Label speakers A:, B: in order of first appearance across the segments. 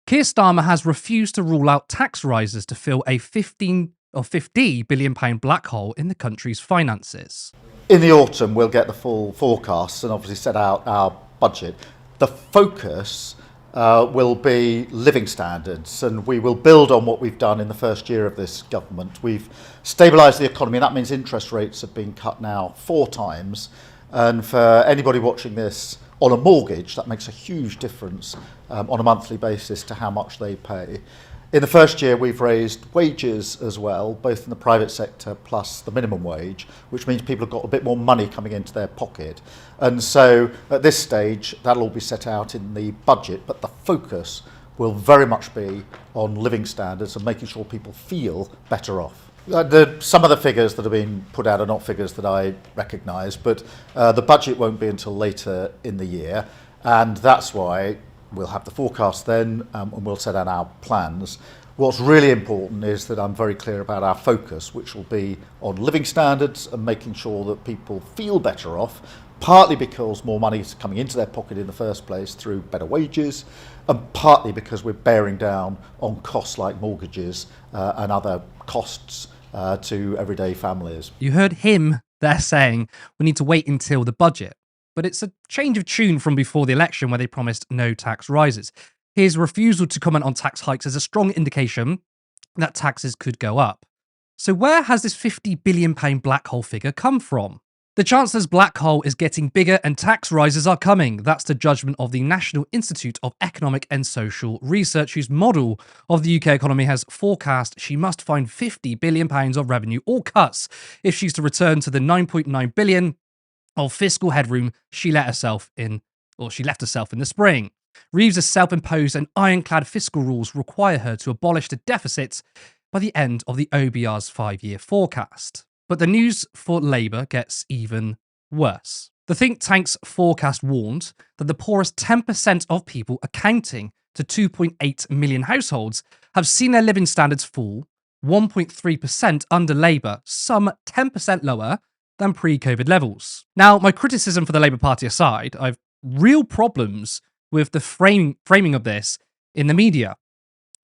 A: Keir Starmer has refused to rule out tax rises to fill a 15 or £50 billion black hole in the country's finances.
B: In the autumn, we'll get the full forecasts and obviously set out our budget. The focus will be living standards, and we will build on what we've done in the first year of this government. We've stabilised the economy, and that means interest rates have been cut now 4 times. And for anybody watching this on a mortgage, that makes a huge difference on a monthly basis to how much they pay. In the first year, we've raised wages as well, both in the private sector plus the minimum wage, which means people have got a bit more money coming into their pocket. And so at this stage, that'll all be set out in the budget, but the focus will very much be on living standards and making sure people feel better off. Some of the figures that have been put out are not figures that I recognise, but the budget won't be until later in the year, and that's why we'll have the forecast then, and we'll set out our plans. What's really important is that I'm very clear about our focus, which will be on living standards and making sure that people feel better off, partly because more money is coming into their pocket in the first place through better wages, and partly because we're bearing down on costs like mortgages and other costs to everyday families.
A: You heard him there saying we need to wait until the budget. But it's a change of tune from before the election where they promised no tax rises. His refusal to comment on tax hikes is a strong indication that taxes could go up. So where has this £50 billion black hole figure come from? The Chancellor's black hole is getting bigger and tax rises are coming. That's the judgment of the National Institute of Economic and Social Research, whose model of the UK economy has forecast she must find £50 billion of revenue or cuts if she's to return to the £9.9 billion of fiscal headroom she left herself in the spring. Reeves' self-imposed and ironclad fiscal rules require her to abolish the deficits by the end of the OBR's 5-year forecast. But the news for Labour gets even worse. The think tank's forecast warned that the poorest 10% of people, accounting to 2.8 million households, have seen their living standards fall 1.3% under Labour, some 10% lower than pre-COVID levels. Now, my criticism for the Labour Party aside, I've real problems with the framing of this in the media.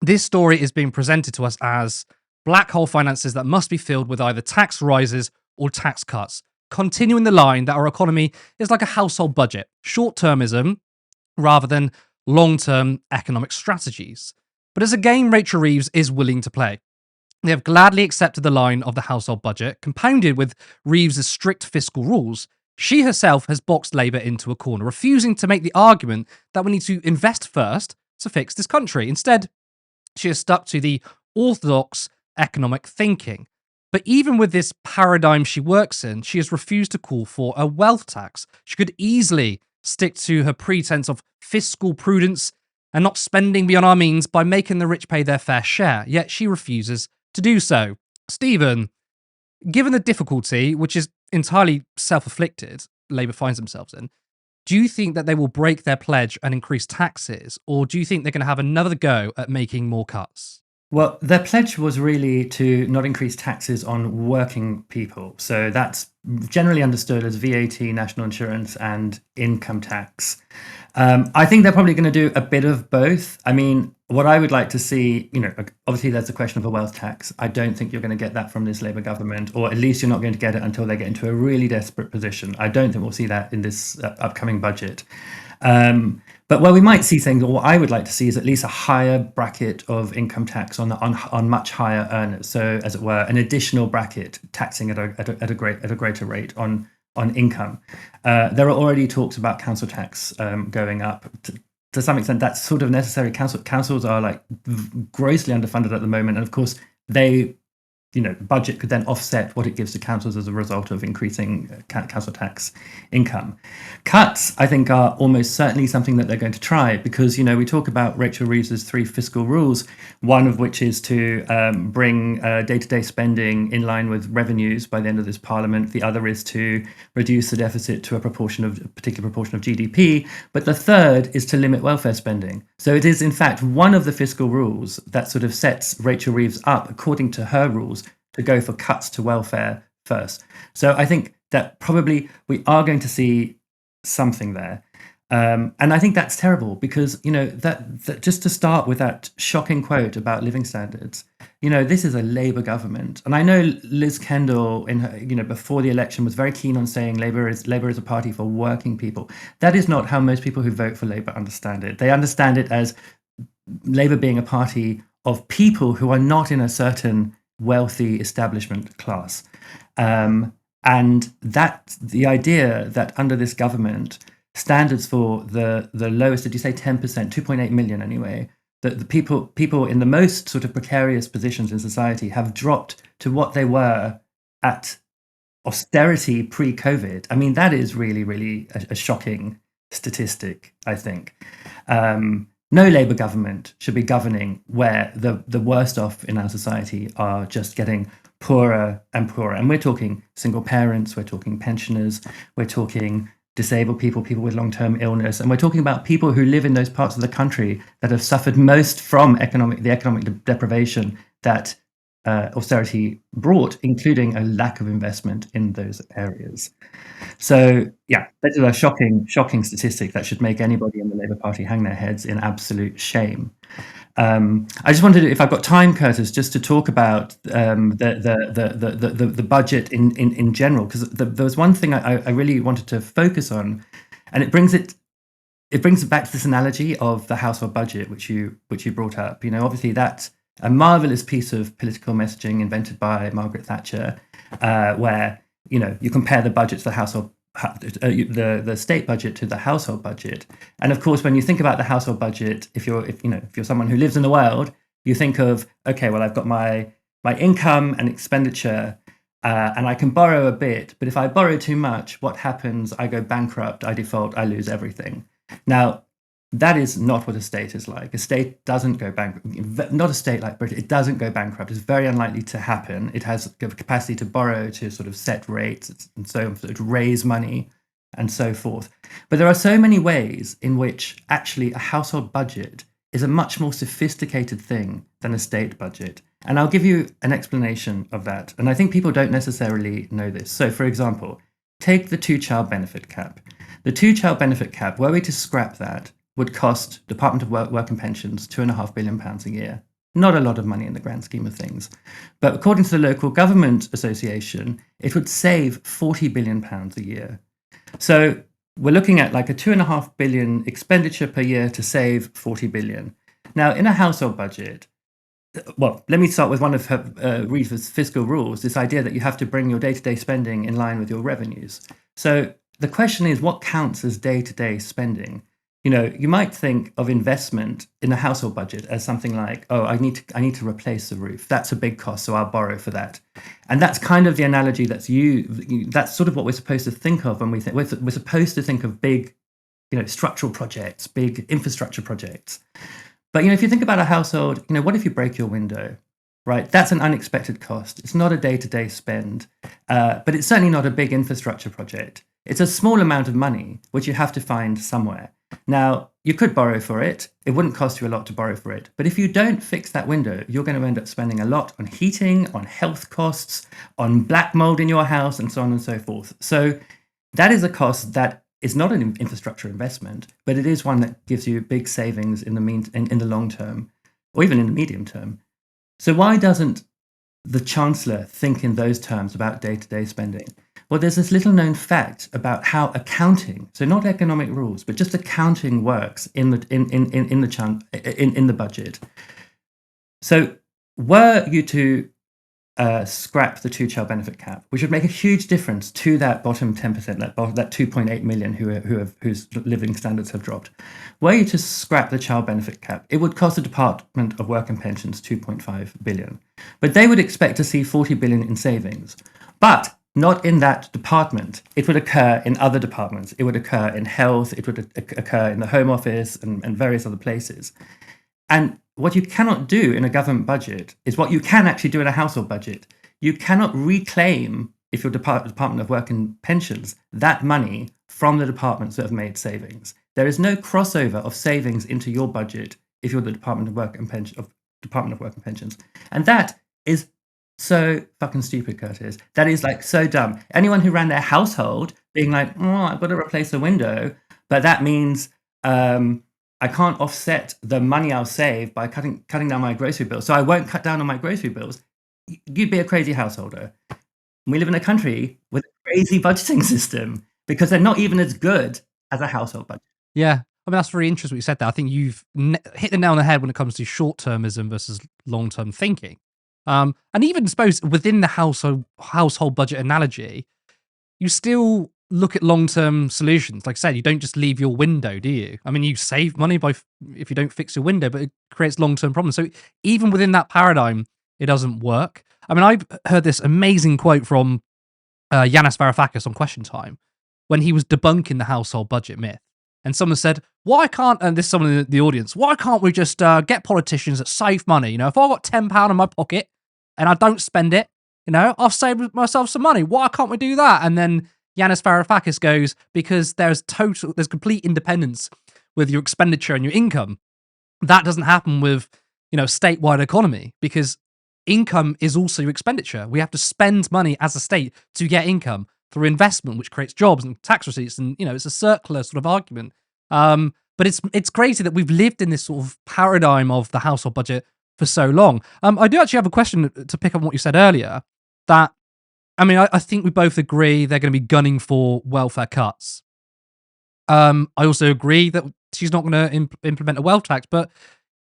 A: This story is being presented to us as black hole finances that must be filled with either tax rises or tax cuts, continuing the line that our economy is like a household budget, short-termism rather than long-term economic strategies. But it's a game Rachel Reeves is willing to play. They have gladly accepted the line of the household budget, compounded with Reeves' strict fiscal rules. She herself has boxed Labour into a corner, refusing to make the argument that we need to invest first to fix this country. Instead, she has stuck to the orthodox economic thinking. But even with this paradigm she works in, she has refused to call for a wealth tax. She could easily stick to her pretense of fiscal prudence and not spending beyond our means by making the rich pay their fair share, yet she refuses to do so. Stephen, given the difficulty, which is entirely self-afflicted, Labour finds themselves in, do you think that they will break their pledge and increase taxes, or do you think they're going to have another go at making more cuts?
C: Well, their pledge was really to not increase taxes on working people. So that's generally understood as VAT, national insurance, and income tax. I think they're probably going to do a bit of both. I mean, what I would like to see, obviously there's the question of a wealth tax. I don't think you're going to get that from this Labour government, or at least you're not going to get it until they get into a really desperate position. I don't think we'll see that in this upcoming budget. But where we might see things, or what I would like to see, is at least a higher bracket of income tax on much higher earners. So, as it were, an additional bracket taxing at a greater rate on income. There are already talks about council tax going up. To some extent, that's sort of necessary. Councils are like grossly underfunded at the moment, and of course, budget could then offset what it gives to councils as a result of increasing council tax income. Cuts, I think, are almost certainly something that they're going to try because, we talk about Rachel Reeves' 3 fiscal rules, one of which is to bring day-to-day spending in line with revenues by the end of this parliament. The other is to reduce the deficit to a particular proportion of GDP. But the third is to limit welfare spending. So it is, in fact, one of the fiscal rules that sort of sets Rachel Reeves up, according to her rules, to go for cuts to welfare first. So I think that probably we are going to see something there. And I think that's terrible because, that just to start with that shocking quote about living standards, this is a Labour government. And I know Liz Kendall, in her, before the election, was very keen on saying Labour is a party for working people. That is not how most people who vote for Labour understand it. They understand it as Labour being a party of people who are not in a certain wealthy establishment class. And that the idea that under this government, standards for the lowest, did you say 10%, 2.8 million anyway, that the people in the most sort of precarious positions in society have dropped to what they were at austerity pre-COVID. I mean, that is really, really a shocking statistic, I think. No Labour government should be governing where the worst off in our society are just getting poorer and poorer. And we're talking single parents, we're talking pensioners, we're talking disabled people, people with long-term illness, and we're talking about people who live in those parts of the country that have suffered most from the economic deprivation that austerity brought, including a lack of investment in those areas. So, yeah, this is a shocking statistic that should make anybody in the Labour Party hang their heads in absolute shame. I just wanted, if I've got time, Curtis, just to talk about the budget in general, because there was one thing I really wanted to focus on, and it brings it back to this analogy of the household budget, which you brought up. Obviously that's a marvelous piece of political messaging invented by Margaret Thatcher, where you compare the budget to the household. The state budget to the household budget, and of course, when you think about the household budget, if you're someone who lives in the world, you think of, okay, well, I've got my income and expenditure, and I can borrow a bit, but if I borrow too much, what happens? I go bankrupt, I default, I lose everything. Now, that is not what a state is like. A state doesn't go bankrupt. Not a state like Britain. It doesn't go bankrupt. It's very unlikely to happen. It has the capacity to borrow, to sort of set rates, and so to raise money, and so forth. But there are so many ways in which actually a household budget is a much more sophisticated thing than a state budget. And I'll give you an explanation of that. And I think people don't necessarily know this. So, for example, take the two-child benefit cap. The two-child benefit cap, were we to scrap that, would cost Department of Work and Pensions £2.5 billion a year. Not a lot of money in the grand scheme of things. But according to the Local Government Association, it would save £40 billion a year. So we're looking at like a £2.5 billion expenditure per year to save £40 billion. Now, in a household budget, well, let me start with one of Reeve's fiscal rules, this idea that you have to bring your day-to-day spending in line with your revenues. So the question is, what counts as day-to-day spending? You might think of investment in a household budget as something like, oh, I need to replace the roof. That's a big cost, so I'll borrow for that. And that's kind of the analogy that's that's sort of what we're supposed to think of when we think we're supposed to think of big, structural projects, big infrastructure projects. But if you think about a household, what if you break your window? Right, that's an unexpected cost. It's not a day-to-day spend, but it's certainly not a big infrastructure project. It's a small amount of money which you have to find somewhere. Now, you could borrow for it. It wouldn't cost you a lot to borrow for it. But if you don't fix that window, you're going to end up spending a lot on heating, on health costs, on black mold in your house, and so on and so forth. So that is a cost that is not an infrastructure investment, but it is one that gives you big savings in the long term, or even in the medium term. So why doesn't the Chancellor think in those terms about day-to-day spending? Well, there's this little known fact about how accounting, so not economic rules, but just accounting works in the budget. So were you to scrap the two-child benefit cap, which would make a huge difference to that bottom 10%, that 2.8 million whose living standards have dropped. Were you to scrap the child benefit cap, it would cost the Department of Work and Pensions 2.5 billion. But they would expect to see 40 billion in savings. But not in that department. It would occur in other departments. It would occur in health. It would occur in the Home Office and various other places. And what you cannot do in a government budget is what you can actually do in a household budget. You cannot reclaim, if you're Department of Work and Pensions, that money from the departments that have made savings. There is no crossover of savings into your budget if you're the Department of Work and Pensions. And that is so fucking stupid, Curtis. That is like so dumb. Anyone who ran their household being like, oh, I've got to replace a window, but that means I can't offset the money I'll save by cutting down my grocery bills. So I won't cut down on my grocery bills. You'd be a crazy householder. We live in a country with a crazy budgeting system because they're not even as good as a household budget.
A: Yeah. I mean, that's very interesting what you said there. I think you've hit the nail on the head when it comes to short-termism versus long-term thinking. And even suppose within the household budget analogy, you still look at long-term solutions. Like I said, you don't just leave your window, do you? I mean, you save money if you don't fix your window, but it creates long-term problems. So even within that paradigm, it doesn't work. I mean, I've heard this amazing quote from Yanis Varoufakis on Question Time when he was debunking the household budget myth. And someone said, why can't, and this is someone in the audience, why can't we just get politicians that save money? You know, if I've got £10 in my pocket and I don't spend it, you know, I've saved myself some money. Why can't we do that? And then Yanis Varoufakis goes, because there's complete independence with your expenditure and your income. That doesn't happen with, you know, statewide economy, because income is also your expenditure. We have to spend money as a state to get income through investment, which creates jobs and tax receipts. And, you know, it's a circular sort of argument. But it's crazy that we've lived in this sort of paradigm of the household budget for so long. I do actually have a question to pick up on what you said earlier, that, I mean, I think we both agree they're going to be gunning for welfare cuts. I also agree that she's not going to implement a wealth tax, but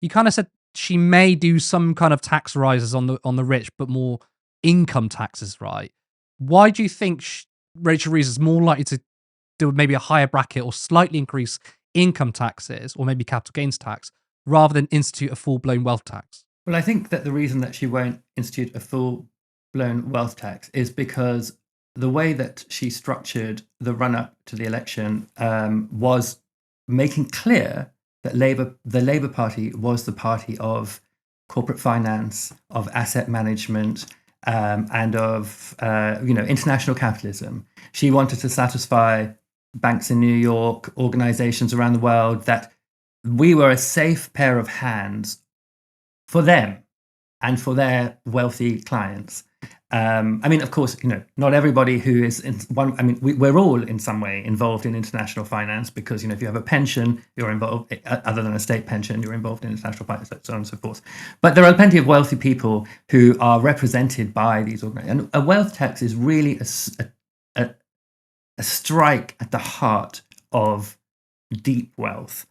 A: you kind of said she may do some kind of tax rises on the rich, but more income taxes, right? Why do you think Rachel Reeves is more likely to do maybe a higher bracket or slightly increase income taxes, or maybe capital gains tax, rather than institute a full-blown wealth tax?
C: Well, I think that the reason that she won't institute a full-blown wealth tax is because the way that she structured the run-up to the election was making clear that the Labour Party was the party of corporate finance, of asset management, and of international capitalism. She wanted to satisfy banks in New York, organizations around the world, that we were a safe pair of hands for them and for their wealthy clients. I mean, of course, you know, not everybody who is in one. I mean, we're all in some way involved in international finance, because, you know, if you have a pension, you're involved. Other than a state pension, you're involved in international finance, so on and so forth. But there are plenty of wealthy people who are represented by these organizations. And a wealth tax is really a strike at the heart of deep wealth,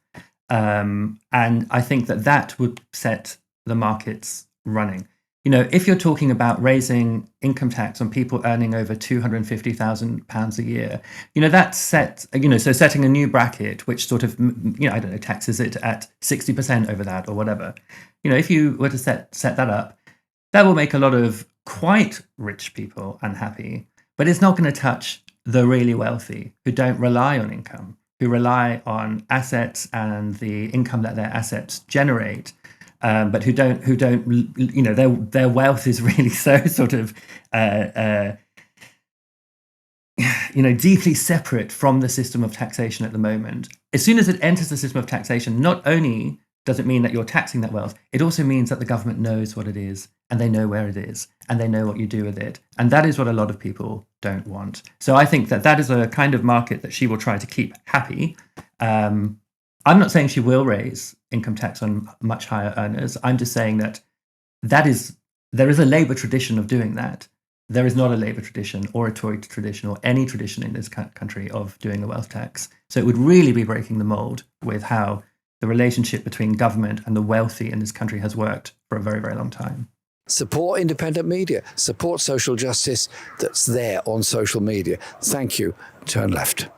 C: and I think that would set the markets running. You know, if you're talking about raising income tax on people earning over £250,000 a year, you know, that's so setting a new bracket, which sort of, you know, I don't know, taxes it at 60% over that or whatever. You know, if you were to set that up, that will make a lot of quite rich people unhappy, but it's not going to touch the really wealthy who don't rely on income, who rely on assets and the income that their assets generate. But who don't, you know, their wealth is really so sort of, you know, deeply separate from the system of taxation at the moment. As soon as it enters the system of taxation, not only does it mean that you're taxing that wealth, it also means that the government knows what it is, and they know where it is, and they know what you do with it. And that is what a lot of people don't want. So I think that is a kind of market that she will try to keep happy. I'm not saying she will raise income tax on much higher earners. I'm just saying that there is a Labour tradition of doing that. There is not a Labour tradition or a Tory tradition or any tradition in this country of doing a wealth tax. So it would really be breaking the mold with how the relationship between government and the wealthy in this country has worked for a very, very long time.
D: Support independent media. Support social justice that's there on social media. Thank you. Turn left.